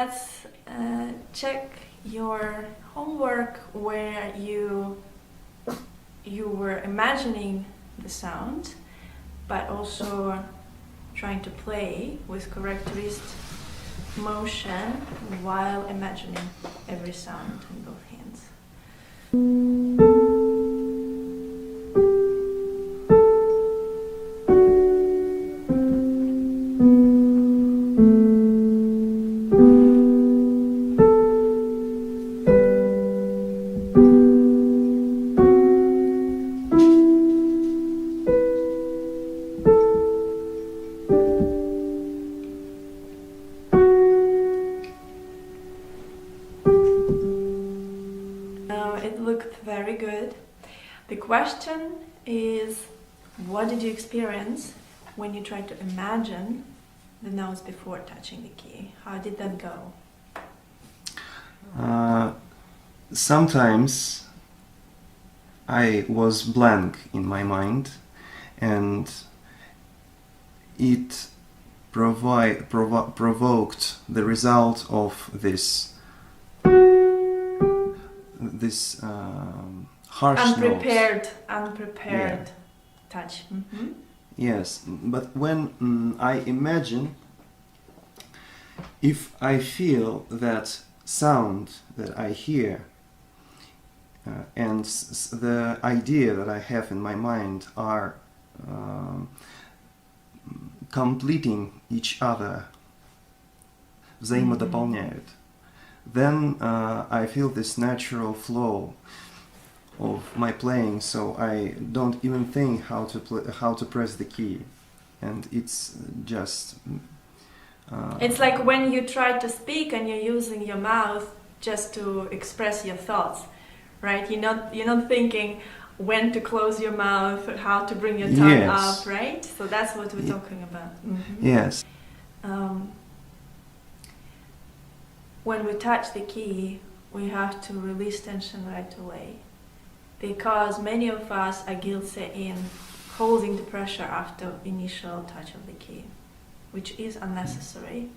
let's check your homework where you were imagining the sound, but also trying to play with correct wrist motion while imagining every sound in both hands. It looked very good. The question is, what did you experience when you tried to imagine the notes before touching the key? How did that go? Sometimes I was blank in my mind, and it provoked the result of this harsh unprepared Yeah. touch. Mm-hmm. Yes, but when I imagine, if I feel that sound that I hear and the idea that I have in my mind are completing each other, взаимодополняют, then I feel this natural flow of my playing, so I don't even think how to press the key, and it's just It's like when you try to speak and you're using your mouth just to express your thoughts, right? You're not thinking when to close your mouth, how to bring your tongue Yes. up, right? So that's what we're talking about. Mm-hmm. Yes. When we touch the key, we have to release tension right away, because many of us are guilty in holding the pressure after initial touch of the key, which is unnecessary.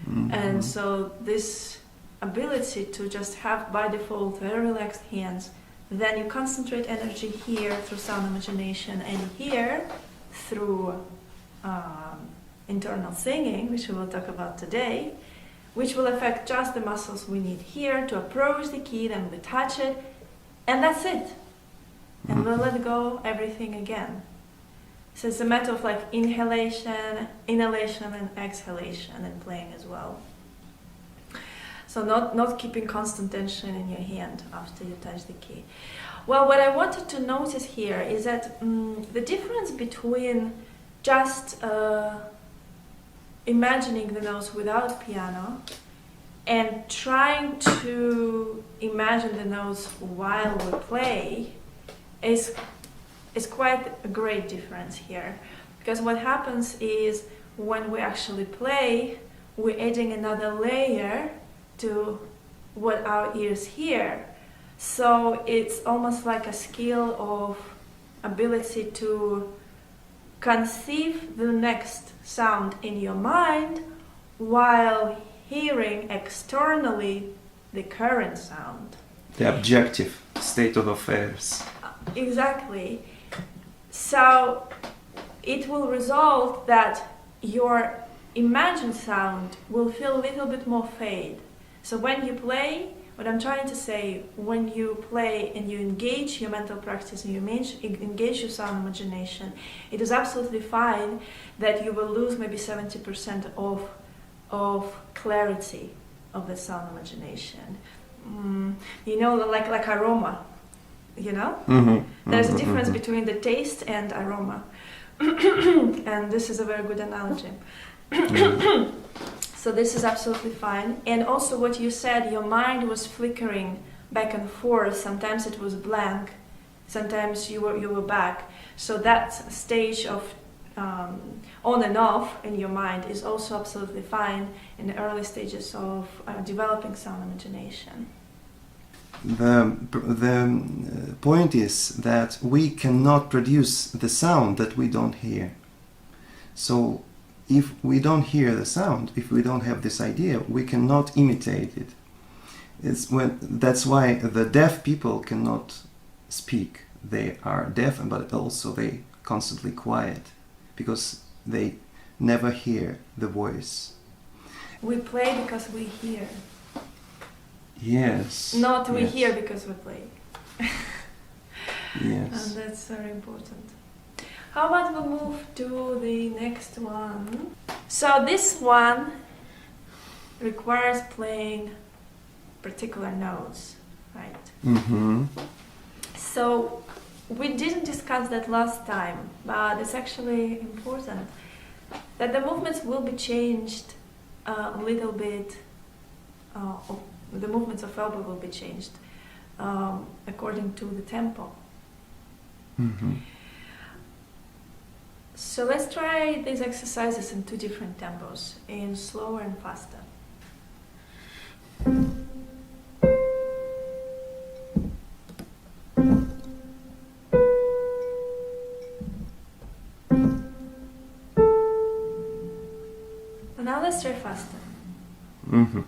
Mm-hmm. And so this ability to just have by default very relaxed hands, then you concentrate energy here through sound imagination and here through internal singing, which we will talk about today, which will affect just the muscles we need here to approach the key, then we touch it, and that's it. And we'll let go everything again. So it's a matter of like inhalation, inhalation and exhalation and playing as well. So not keeping constant tension in your hand after you touch the key. Well, what I wanted to notice here is that the difference between just imagining the notes without piano and trying to imagine the notes while we play is quite a great difference here. Because what happens is when we actually play, we're adding another layer to what our ears hear. So it's almost like a skill of ability to conceive the next sound in your mind while hearing externally the current sound. The objective state of affairs. Exactly. So it will result that your imagined sound will feel a little bit more fade. So when you play, what I'm trying to say, when you play and you engage your mental practice and you engage your sound imagination, it is absolutely fine that you will lose maybe 70% of clarity of the sound imagination. Like aroma, Mm-hmm. There's a difference between the taste and aroma. And this is a very good analogy. So this is absolutely fine. And also what you said, your mind was flickering back and forth. Sometimes it was blank, sometimes you were back. So that stage of on and off in your mind is also absolutely fine in the early stages of developing sound imagination. The point is that we cannot produce the sound that we don't hear. So if we don't hear the sound, if we don't have this idea, we cannot imitate it. That's why the deaf people cannot speak. They are deaf, but also they constantly quiet because they never hear the voice. We play because we hear. Yes. Not we yes. hear because we play. Yes. And that's very important. How about we move to the next one? So this one requires playing particular notes, right? Mm-hmm. So we didn't discuss that last time, but it's actually important that the movements will be changed a little bit. The movements of elbow will be changed according to the tempo. Mm-hmm. So let's try these exercises in two different tempos, in slower and faster. And now let's try faster. Mm-hmm.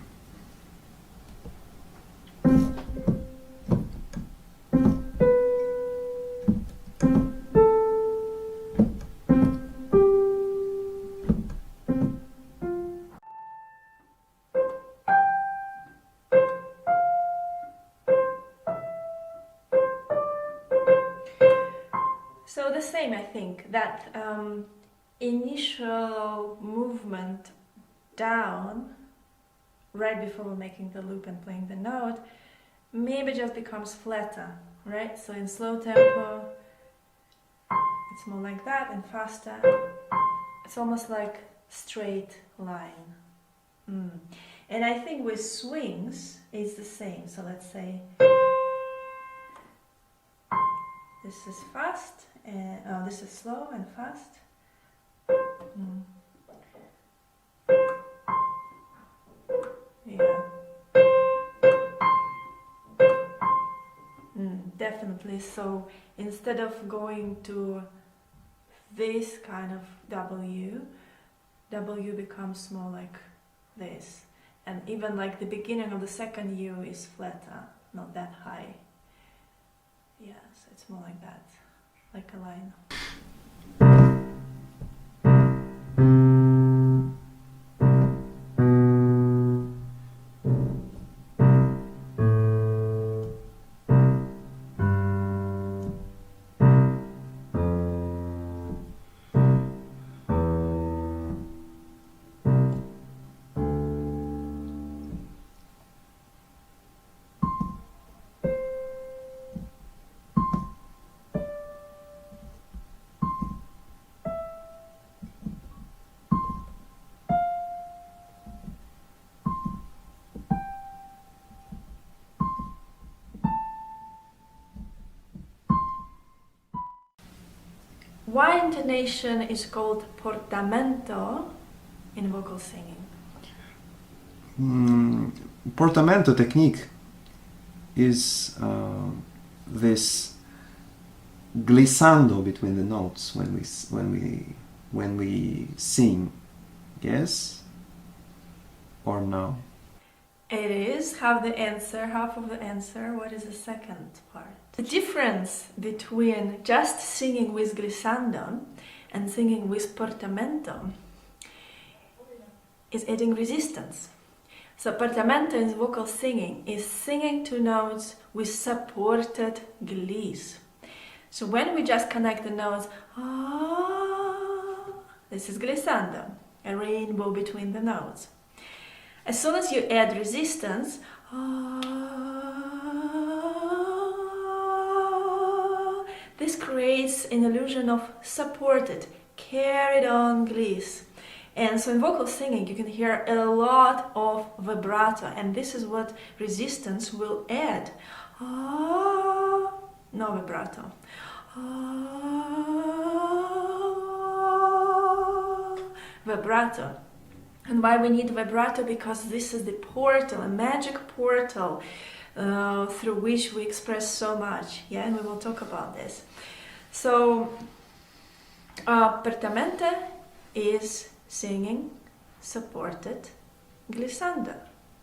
So the same, I think, that initial movement down right before we're making the loop and playing the note maybe just becomes flatter, right? So in slow tempo it's more like that, and faster it's almost like straight line. And I think with swings it's the same. So let's say this is fast, and this is slow and fast. Yeah. Definitely. So instead of going to this kind of W becomes more like this. And even like the beginning of the second U is flatter, not that high. Yes, it's more like that, like a line. Why intonation is called portamento in vocal singing? Portamento technique is this glissando between the notes when we sing. Yes or no? It is half of the answer. What is the second part? The difference between just singing with glissando and singing with portamento is adding resistance. So portamento in vocal singing is singing two notes with supported gliss. So when we just connect the notes, this is glissando, a rainbow between the notes. As soon as you add resistance, this creates an illusion of supported, carried on gliss. And so in vocal singing you can hear a lot of vibrato, and this is what resistance will add. No vibrato. Vibrato. And why we need vibrato? Because this is the portal, a magic portal through which we express so much. Yeah, and we will talk about this. So, portamento is singing supported glissando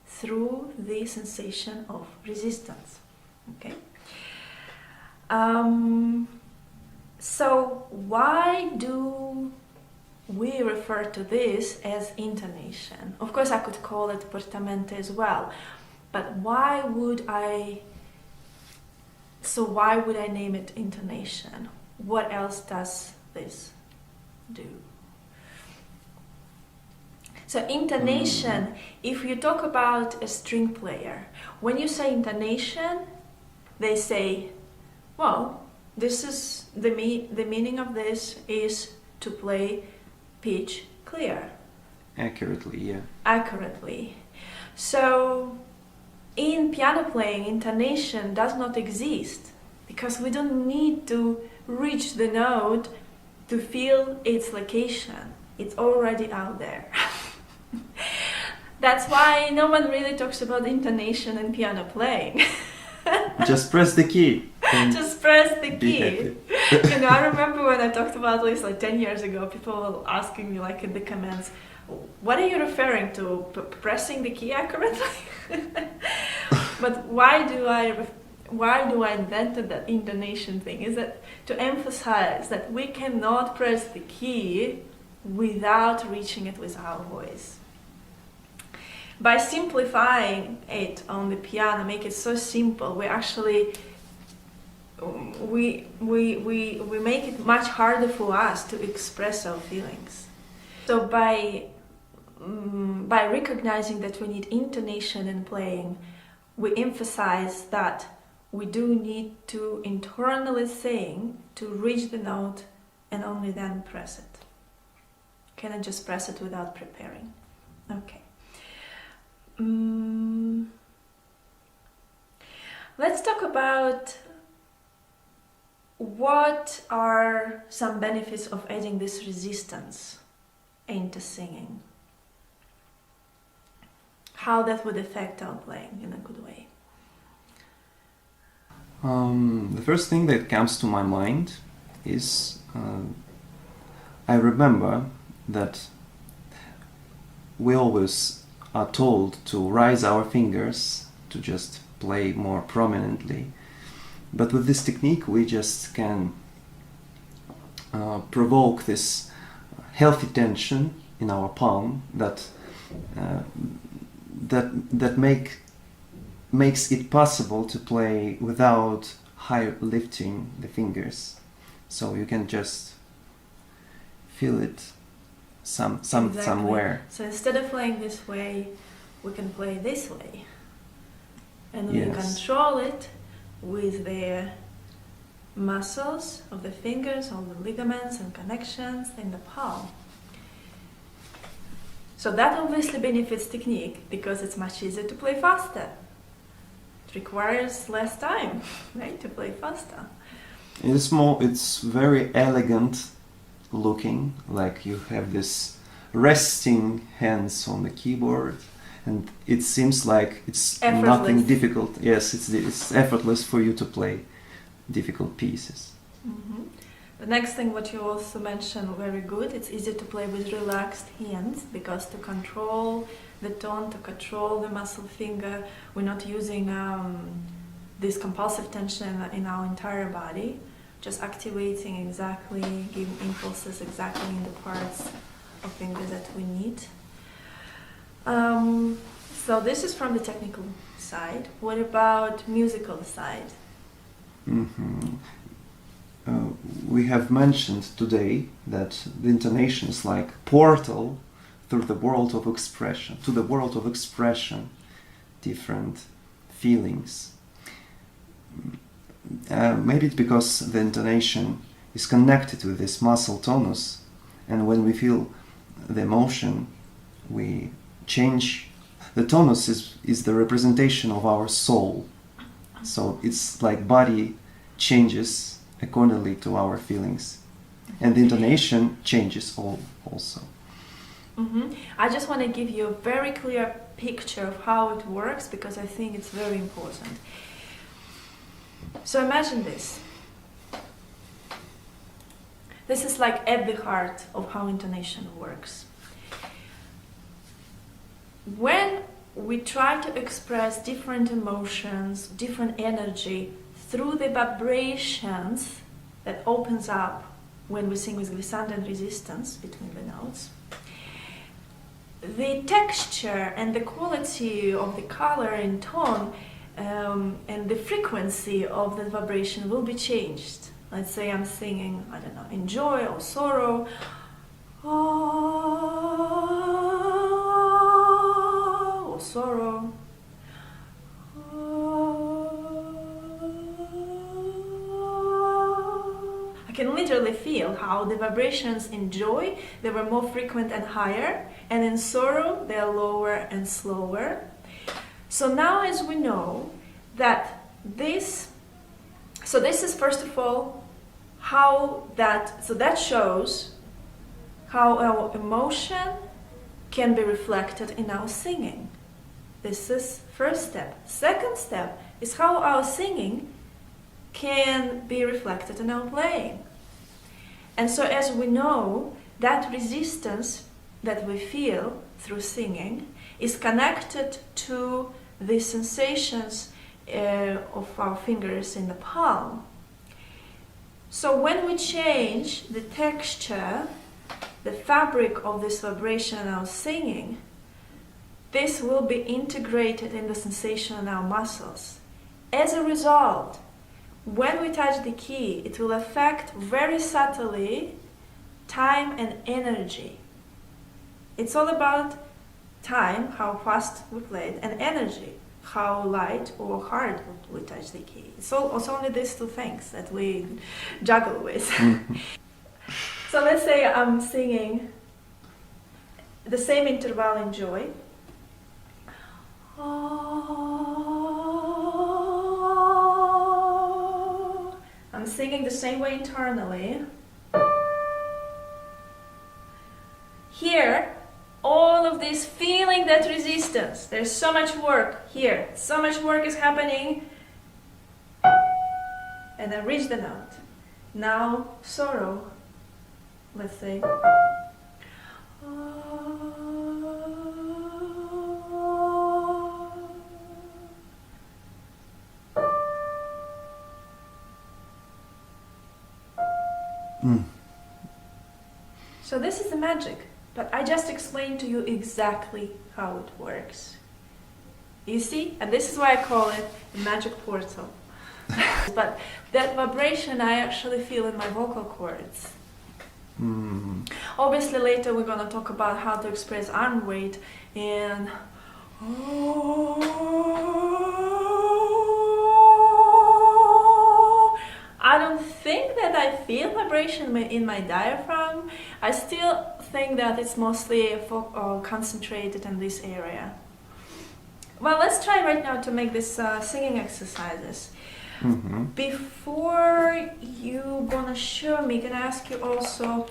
through the sensation of resistance. Okay. So why do we refer to this as intonation? Of course, I could call it portamento as well, but why would I name it intonation? What else does this do? So intonation, if you talk about a string player, when you say intonation, they say, well, this is the meaning of this is to play pitch clear. Accurately, yeah. Accurately. So in piano playing, intonation does not exist because we don't need to reach the note to feel its location. It's already out there. That's why no one really talks about intonation in piano playing. Just press the key. Just press the Be key. happy. You know, I remember when I talked about this like 10 years ago, people were asking me like in the comments, what are you referring to? Pressing the key accurately? But why do I invented that intonation thing? Is that to emphasize that we cannot press the key without reaching it with our voice. By simplifying it on the piano, make it so simple, we actually we make it much harder for us to express our feelings. So by recognizing that we need intonation in playing, we emphasize that we do need to internally sing to reach the note and only then press it. Cannot just press it without preparing. Okay. Let's talk about what are some benefits of adding this resistance into singing. How that would affect our playing in a good way. The first thing that comes to my mind is I remember that we always are told to raise our fingers to just play more prominently, but with this technique we just can provoke this healthy tension in our palm that makes it possible to play without high lifting the fingers, so you can just feel it somewhere. So instead of playing this way, we can play this way, and we Yes. control it with the muscles of the fingers, all the ligaments and connections in the palm. So that obviously benefits technique because it's much easier to play faster. It requires less time, right, to play faster. It's very elegant looking, like you have this resting hands on the keyboard, and it seems like it's nothing difficult. Yes, it's effortless for you to play difficult pieces. Mm-hmm. The next thing what you also mentioned, very good, it's easy to play with relaxed hands because to control the tone, to control the muscle finger, we're not using this compulsive tension in our entire body, just activating exactly, giving impulses exactly in the parts of fingers that we need. So this is from the technical side. What about musical side? Mm-hmm. We have mentioned today that the intonation is like portal through the world of expression, to the world of expression, different feelings. Maybe it's because the intonation is connected with this muscle tonus, and when we feel the emotion, we change. The tonus is the representation of our soul, so it's like body changes accordingly to our feelings, and the intonation changes also. Mm-hmm. I just want to give you a very clear picture of how it works because I think it's very important. So imagine this. This is like at the heart of how intonation works. when we try to express different emotions, different energy through the vibrations that opens up when we sing with glissando and resistance between the notes, the texture and the quality of the color and tone and the frequency of the vibration will be changed. Let's say I'm singing, I don't know, in joy or sorrow, or sorrow, I can literally feel how the vibrations in joy, they were more frequent and higher, and in sorrow, they are lower and slower. So now as we know that this is first of all that shows how our emotion can be reflected in our singing. This is first step. Second step is how our singing can be reflected in our playing. And so as we know, that resistance that we feel through singing is connected to the sensations of our fingers in the palm. So when we change the texture, the fabric of this vibration in our singing, this will be integrated in the sensation in our muscles. As a result, when we touch the key, it will affect very subtly time and energy. It's all about time, how fast we play it, and energy, how light or hard we touch the key. It's only these two things that we juggle with. So let's say I'm singing the same interval in joy. I'm singing the same way internally. Here, all of this feeling that resistance, there's so much work here, so much work is happening, and I reach the note. Now, sorrow, let's say. So this is the magic, but I just explained to you exactly how it works. You see? And this is why I call it the magic portal. But that vibration I actually feel in my vocal cords. Obviously later we're going to talk about how to express arm weight and I don't think that I feel vibration in my diaphragm. I still think that it's mostly concentrated in this area. Well, let's try right now to make this singing exercises. Before you gonna show me, can I ask you also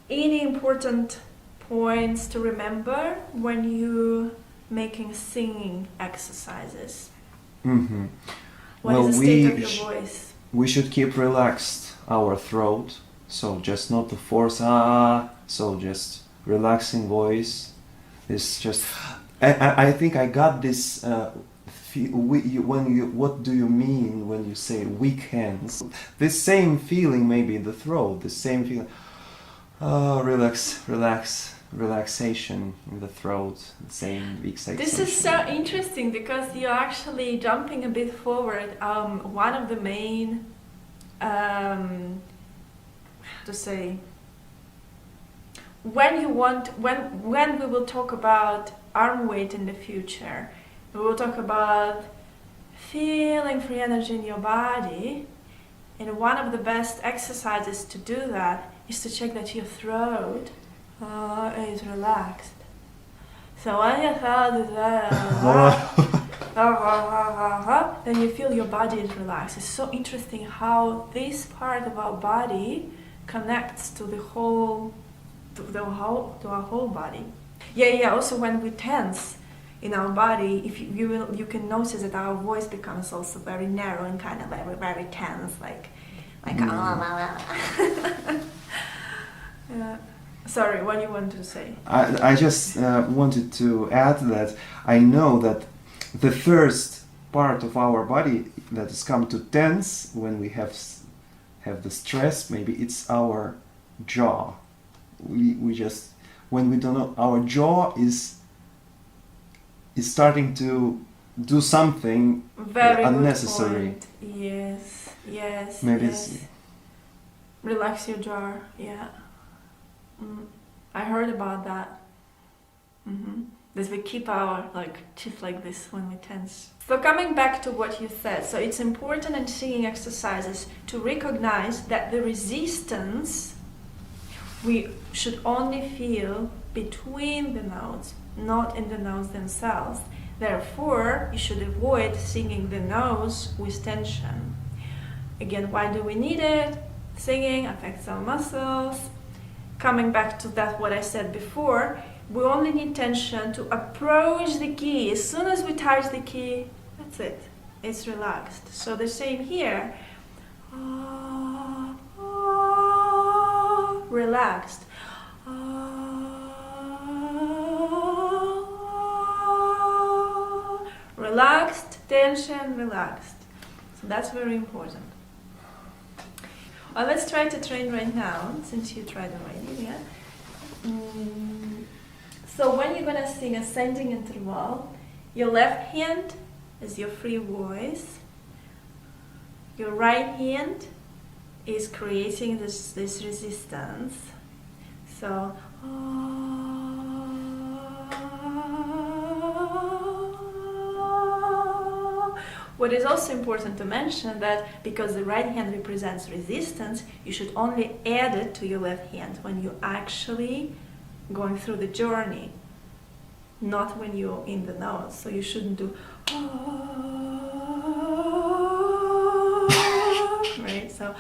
any important points to remember when you making singing exercises? What is the state of your voice? We should keep relaxed our throat, so just not to force so just relaxing voice. It's just I think I got this what do you mean when you say weak hands? This same feeling maybe in the throat, the same feeling. Relaxation in the throat, the same excitation. This is so interesting because you're actually jumping a bit forward. One of the main, when we will talk about arm weight in the future, we will talk about feeling free energy in your body, and one of the best exercises to do that is to check that your throat is relaxed. So when your throat is then you feel your body is relaxed. It's so interesting how this part of our body connects to our whole body. Yeah. Also, when we tense in our body, if you can notice that our voice becomes also very narrow and kind of very tense, like. Yeah. Sorry, what you want to say? I just wanted to add that I know that the first part of our body that is come to tense when we have the stress, maybe it's our jaw. We just, when we don't know, our jaw is starting to do something Very unnecessary. good point. Yes, yes. Maybe yes. it's Relax your jaw. Yeah. I heard about that. That we keep our teeth like this when we tense. So coming back to what you said, so it's important in singing exercises to recognize that the resistance we should only feel between the notes, not in the notes themselves. Therefore, you should avoid singing the notes with tension. Again, why do we need it? Singing affects our muscles. Coming back to that, what I said before, we only need tension to approach the key. As soon as we touch the key, that's it. It's relaxed. So the same here. Relaxed. Relaxed, tension, relaxed. So that's very important. Well, let's try to train right now, since you tried already, yeah? So when you're gonna sing ascending interval, your left hand is your free voice. Your right hand is creating this resistance. So, what is also important to mention that because the right hand represents resistance, you should only add it to your left hand when you're actually going through the journey, not when you're in the notes. So you shouldn't do right. So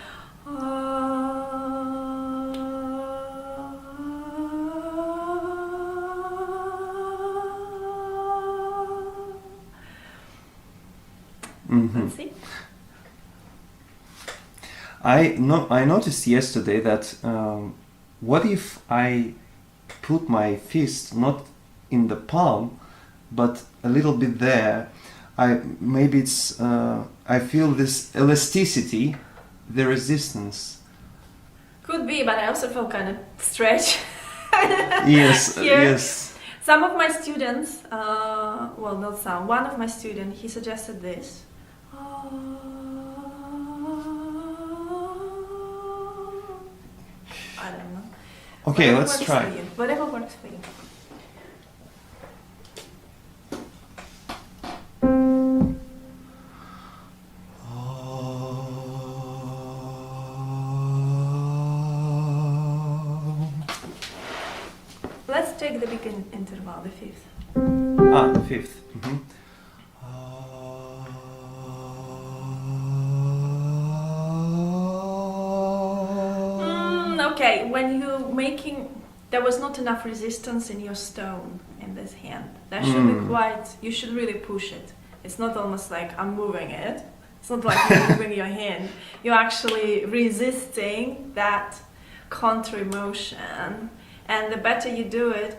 let's see. I noticed yesterday that what if I put my fist not in the palm, but a little bit there? Maybe it's I feel this elasticity, the resistance. Could be, but I also feel kind of stretch. Yes, Here. yes. Some of my students, well, not some, one of my students, he suggested this. I don't know. Okay, Whatever let's works try. for you. Whatever works for you. Let's take the big interval, the fifth. The fifth. Okay, when you're making, there was not enough resistance in your stone in this hand. That should be quite, you should really push it. It's not almost like I'm moving it. It's not like you're moving your hand. You're actually resisting that counter motion. And the better you do it,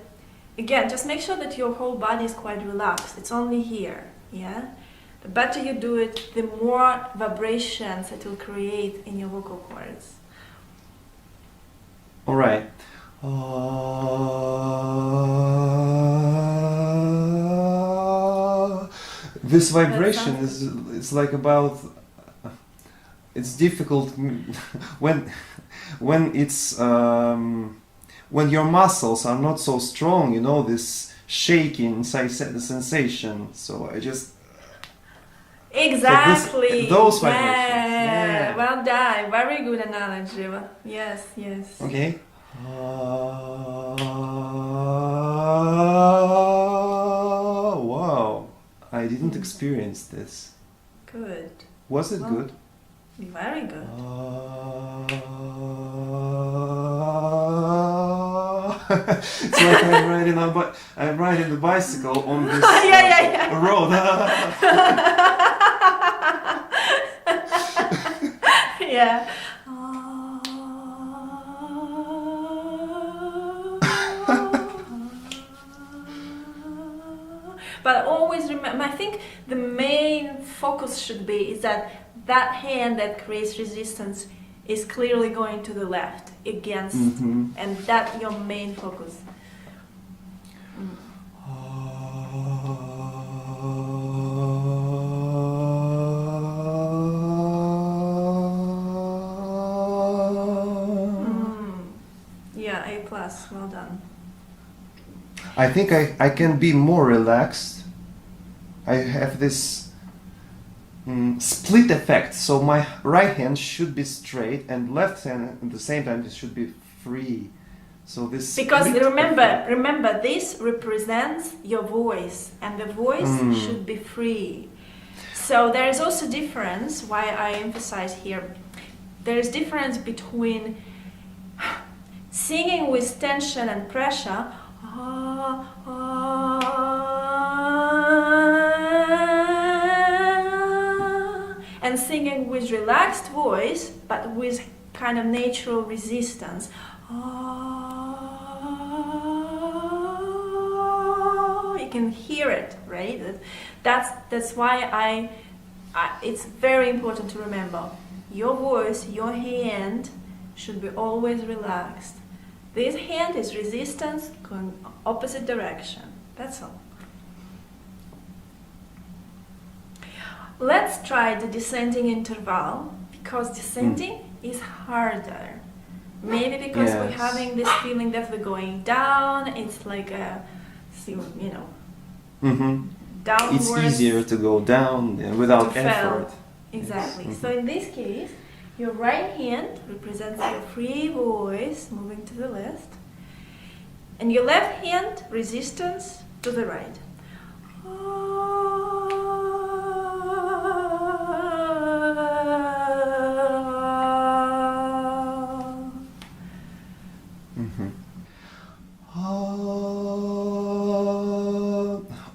again, just make sure that your whole body is quite relaxed. It's only here, yeah? The better you do it, the more vibrations it will create in your vocal cords. All right. This vibration is it's like about. It's difficult when it's when your muscles are not so strong. You know, this shaking sensation. So I just. Exactly. So those vibrations. Yeah. Well done. Very good analogy. Yes, yes. Okay. Wow. I didn't experience this. Good. Was it good? Very good. It's like I'm riding the bicycle on this road. Yeah. But always remember, I think the main focus should be is that that hand that creates resistance is clearly going to the left against, and that your main focus. Yeah, A+, well done. I think I can be more relaxed. I have this split effect, so my right hand should be straight and left hand at the same time it should be free. So this Because split effect- remember, this represents your voice, and the voice should be free. So there is also difference. Why I emphasize here, there is difference between singing with tension and pressure, and singing with relaxed voice, but with kind of natural resistance. You can hear it, right? That's why it's very important to remember. Your voice, your hand should be always relaxed. This hand is resistance going opposite direction. That's all. Let's try the descending interval, because descending is harder. Maybe because we're having this feeling that we're going down. It's like a, downwards. It's easier to go down without effort. Exactly. So in this case, your right hand represents your free voice moving to the left, and your left hand resistance to the right.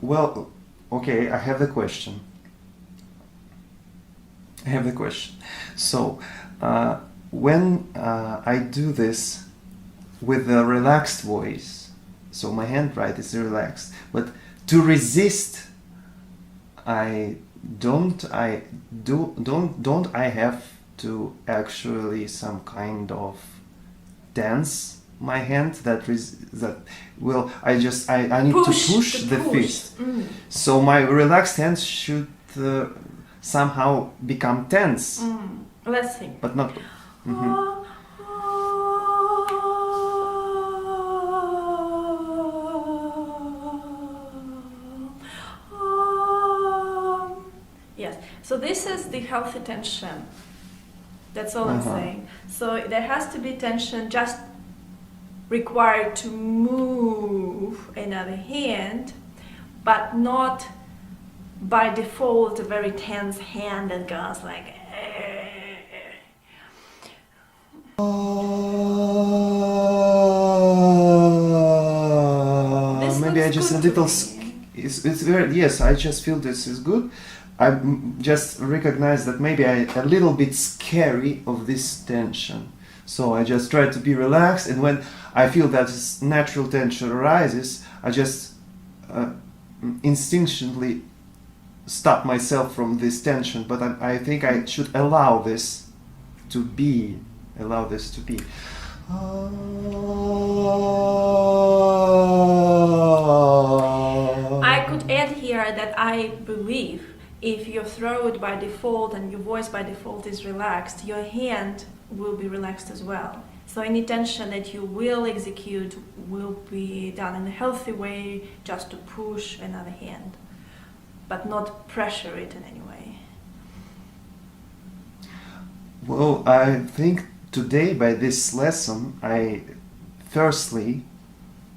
Well, okay, I have the question. So, when I do this with a relaxed voice, so my hand right is relaxed, but to resist, don't I have to actually some kind of dance my hand I need to push the fist. So my relaxed hand should somehow become tense. Let's see. But not. Yes. So this is the healthy tension. That's all I'm saying. So there has to be tension just required to move another hand, but not by default a very tense hand that goes like. Maybe I just a little. It's very, yes. I just feel this is good. I just recognize that maybe I a little bit scary of this tension. So I just try to be relaxed, and when I feel that this natural tension arises, I just instinctively stop myself from this tension. But I think I should allow this to be. I could add here that I believe if your throat by default and your voice by default is relaxed, your hand will be relaxed as well. So any tension that you will execute will be done in a healthy way, just to push another hand, but not pressure it in any way. Well, I think today by this lesson, firstly,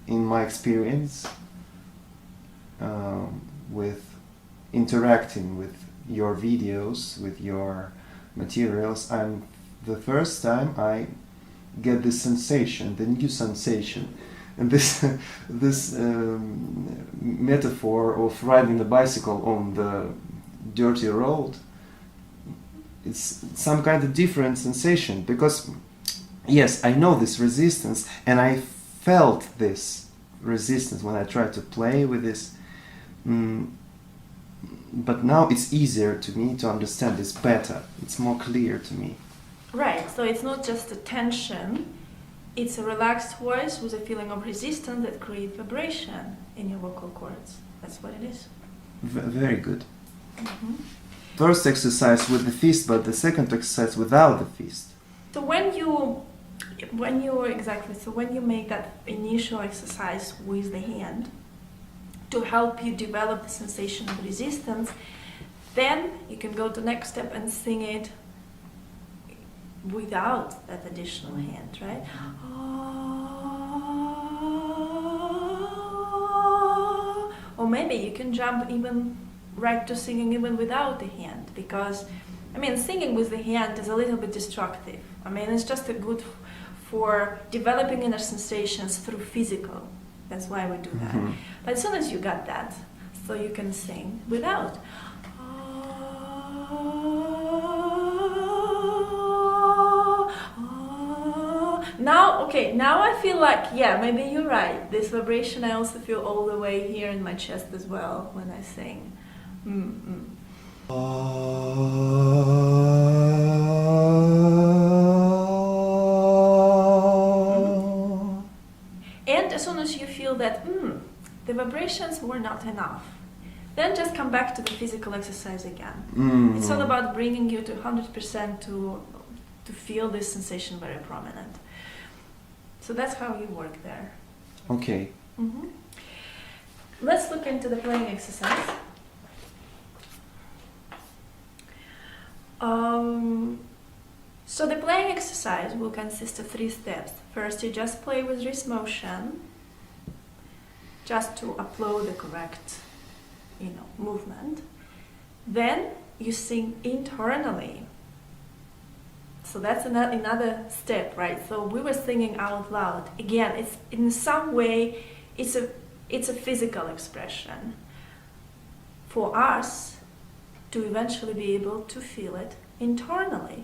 in my experience with interacting with your videos, with your materials, the first time I get this sensation, the new sensation, and this metaphor of riding a bicycle on the dirty road. It's some kind of different sensation, because yes, I know this resistance, and I felt this resistance when I tried to play with this Mm, but now it's easier to me to understand this better. It's more clear to me. Right, so it's not just a tension, it's a relaxed voice with a feeling of resistance that creates vibration in your vocal cords. That's what it is. Very good. Mm-hmm. First exercise with the fist, but the second exercise without the fist. So when you make that initial exercise with the hand to help you develop the sensation of resistance, then you can go to the next step and sing it without that additional hand, right? Or maybe you can jump even right to singing even without the hand, because singing with the hand is a little bit destructive. It's just a good for developing inner sensations through physical. That's why we do that. Mm-hmm. But as soon as you got that, so you can sing without. Now I feel like, yeah, maybe you're right. This vibration I also feel all the way here in my chest as well when I sing. Mm-hmm. And as soon as you feel that the vibrations were not enough, then just come back to the physical exercise again. Mm-hmm. It's all about bringing you to 100% to feel this sensation very prominent. So that's how you work there. Okay. Mm-hmm. Let's look into the playing exercise. So the playing exercise will consist of 3 steps. First, you just play with wrist motion, just to upload the correct, movement. Then you sing internally. So that's another step, right? So we were singing out loud. Again, it's in some way, it's a physical expression for us to eventually be able to feel it internally.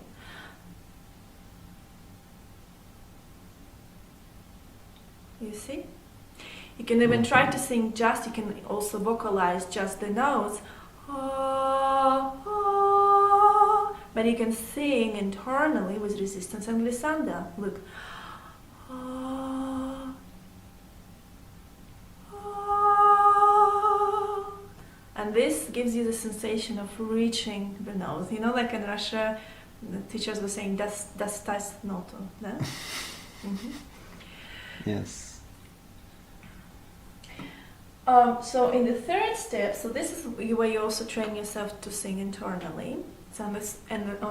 You see? You can even try to sing you can also vocalize just the notes. But you can sing internally with resistance and glissando. Look. And this gives you the sensation of reaching the nose. Like in Russia, the teachers were saying, das noto. No? Mm-hmm. Yes. So in the third step, so this is where you also train yourself to sing internally. So on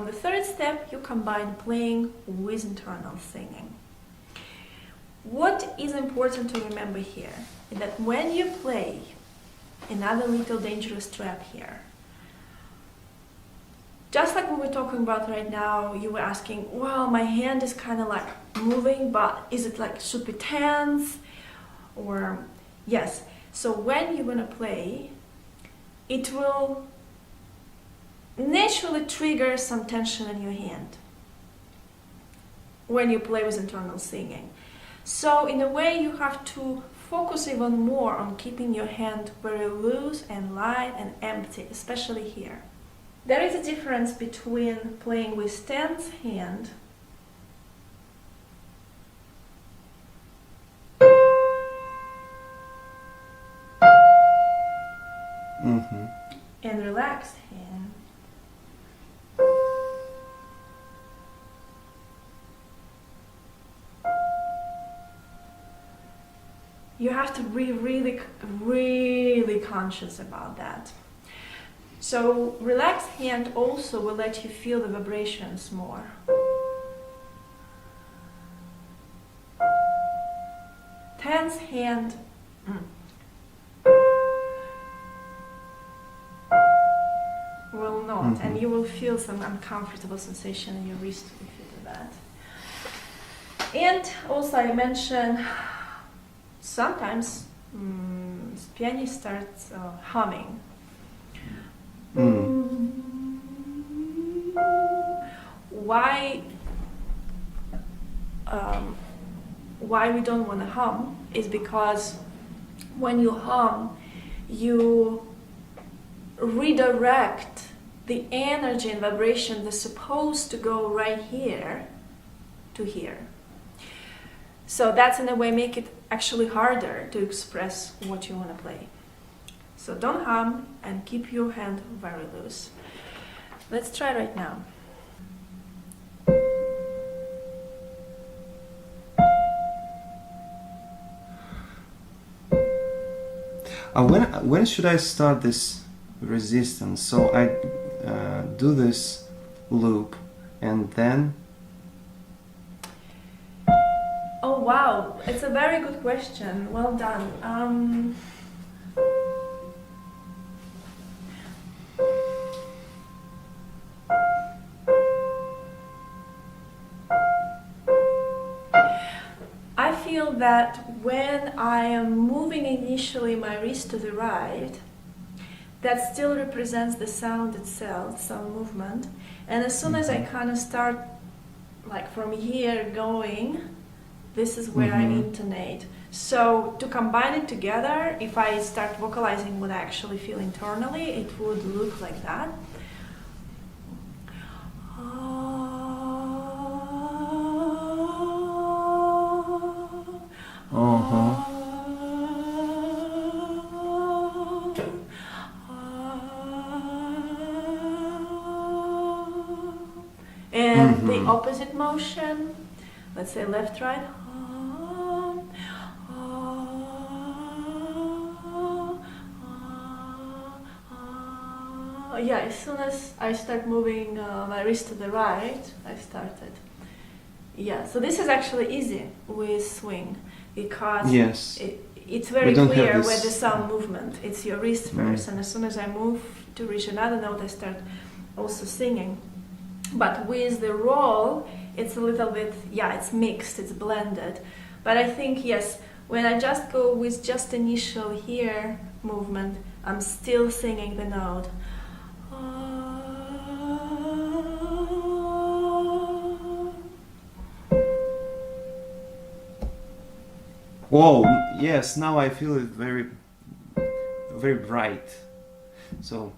the third step, you combine playing with internal singing. What is important to remember here is that when you play, another little dangerous trap here, just like we were talking about right now, you were asking, well, my hand is kind of like moving, but is it like super tense? Or, yes. So when you're going to play, it will naturally trigger some tension in your hand when you play with internal singing. So in a way, you have to focus even more on keeping your hand very loose and light and empty, especially here. There is a difference between playing with tense hand and relaxed hand. You have to be really, really conscious about that. So relaxed hand also will let you feel the vibrations more. Tense hand will not, and you will feel some uncomfortable sensation in your wrist if you do that. And also I mentioned sometimes pianist starts humming. Why we don't want to hum is because when you hum, you redirect the energy and vibration that's supposed to go right here to here. So that's in a way make it actually harder to express what you want to play. So don't hum and keep your hand very loose. Let's try right now. When should I start this resistance? So I do this loop and then... Oh wow, it's a very good question. Well done. I feel that when I am moving initially my wrist to the right, that still represents the sound itself, sound movement. And as soon as I kind of start, like from here going, this is where I intonate. So to combine it together, if I start vocalizing what I actually feel internally, it would look like that. And the opposite motion, let's say left, right. Yeah, as soon as I start moving my wrist to the right, I started. Yeah, so this is actually easy with swing because it's very clear where the sound movement. It's your wrist first, and as soon as I move to reach another note, I start also singing. But with the roll, it's a little bit, it's mixed, it's blended. But I think, yes, when I just go with just initial here movement, I'm still singing the note. Whoa, yes, now I feel it very, very bright. So...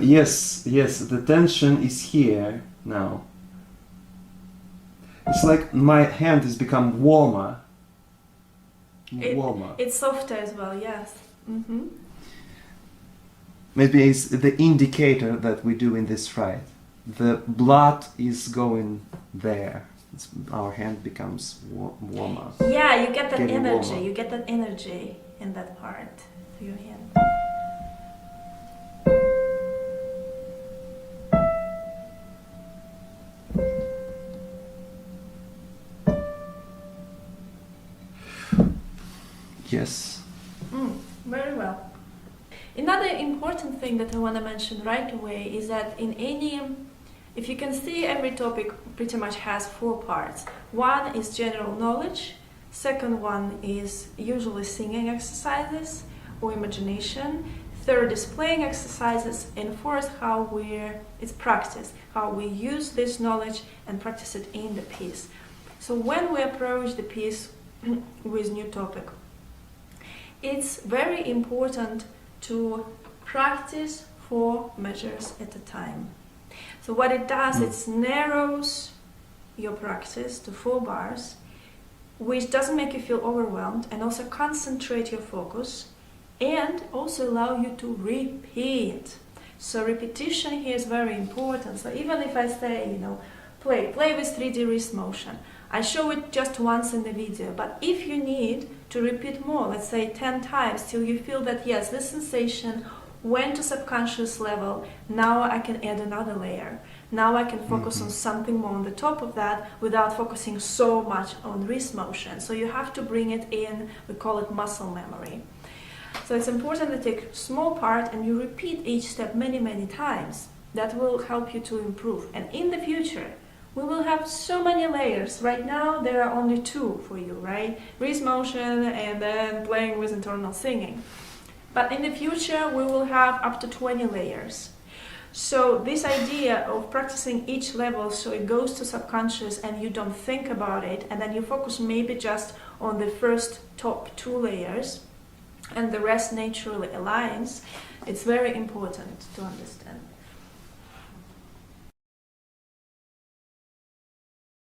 yes, the tension is here now. It's like my hand has become warmer. It's softer as well, yes. Maybe it's the indicator that we do in this rite. The blood is going there. Our hand becomes warmer. Yeah, you get that energy. Warmer. You get that energy in that part of your hand. Yes. Very well. Another important thing that I want to mention right away is that if you can see, every topic pretty much has 4 parts. One is general knowledge, second one is usually singing exercises or imagination, third is playing exercises, and fourth it's practice, how we use this knowledge and practice it in the piece. So when we approach the piece with new topic, it's very important to practice 4 measures at a time. So what it does, it narrows your practice to 4 bars, which doesn't make you feel overwhelmed, and also concentrate your focus, and also allow you to repeat. So repetition here is very important. So even if I say, play with 3D wrist motion, I show it just once in the video, but if you need to repeat more, let's say 10 times, till you feel that yes, this sensation went to subconscious level, now I can add another layer. Now I can focus on something more on the top of that without focusing so much on wrist motion. So you have to bring it in, we call it muscle memory. So it's important to take a small part and you repeat each step many, many times. That will help you to improve. And in the future, we will have so many layers. Right now, there are only 2 for you, right? Wrist motion and then playing with internal singing. But in the future, we will have up to 20 layers. So this idea of practicing each level so it goes to subconscious and you don't think about it, and then you focus maybe just on the first top 2 layers and the rest naturally aligns, it's very important to understand.